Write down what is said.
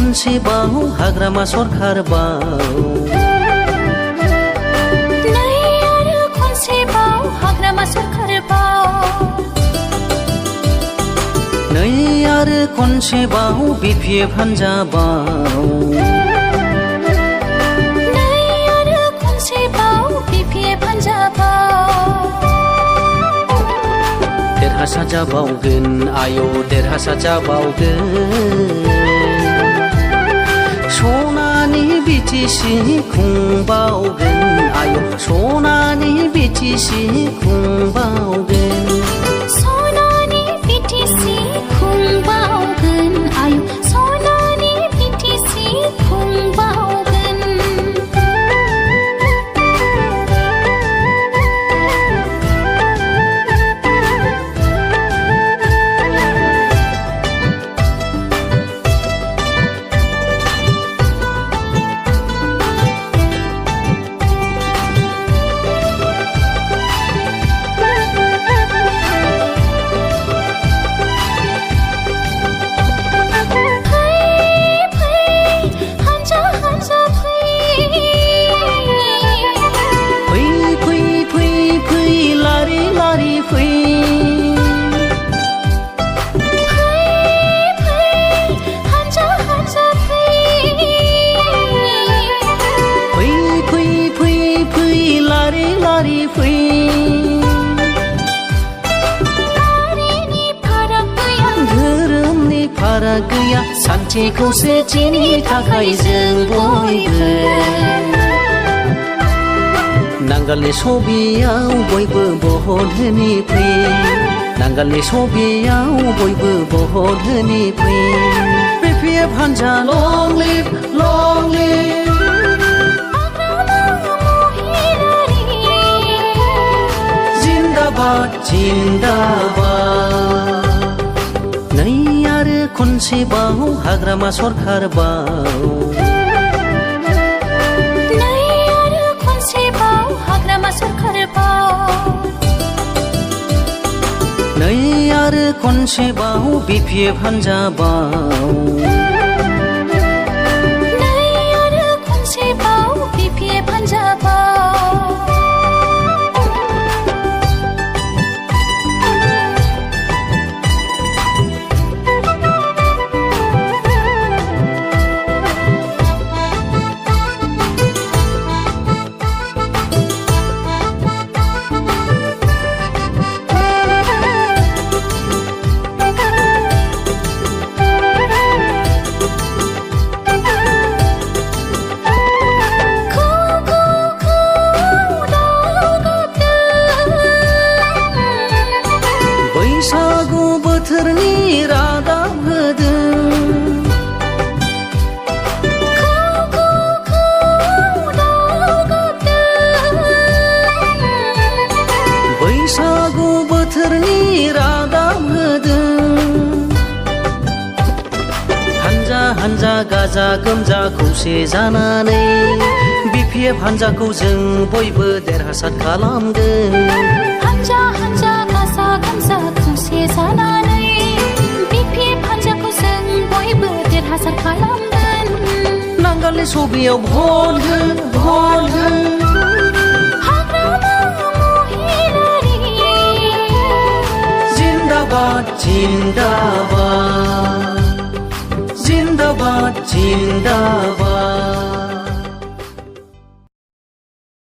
खनसेबाव हाग्रामा सरखारबाव नै आरो खनसेबाव हाग्रामा सरखारबाव नै आरो खनसेबाव बिपिएफ हान्जाबाव नै आरो खनसेबाव बिपिएफ हान्जाबाव देरहासार जाबावगोन आय' देरहासार जाबावगोन सनानि बिटिसि खुंबावगोन आय' सनानि बिटिसि खुंबावगोन सनानि बिटिसि खुंबावगोन आय' सनानि बिटिसि खुंबावगोन फाराग गैया सान्थि खौसेथिनि थाखाय जों बयबो नांगालनि सबियाव बयबो भट होनि फै नांगालनि सबियाव बयबो भट होनि फै बिपिएफ हान्जा लं लिभ जिन्दाबाद जिन्दाबाद नै आरो खनसेबाव हाग्रामा सरखारबाव नै आरो खनसेबाव हाग्रामा सरखारबाव नै आरो खनसेबाव बिपिएफ हान्जाबाव नै आरो खनसेबाव बिपिएफ हान्जाबाव बैसागु बोथोरनि रादाब होदों बैसागु बोथोरनि रादाब होदों हान्जा हान्जा गाजा गोमजा खौसे जानानै बिपिएफ हान्जाखौ जों बयबो देरहासार खालामगोन हान्जा हान्जा गाजा गोमजा खौसे जानानै बिपिएफ हान्जाखौ जों बयबो देरहासार खालामगोन नांगालनि सबियाव भट हो हाग्रामा महिलारि जिन्दाबाद जिन्दाबाद जिन्दाबाद जिन्दाबाद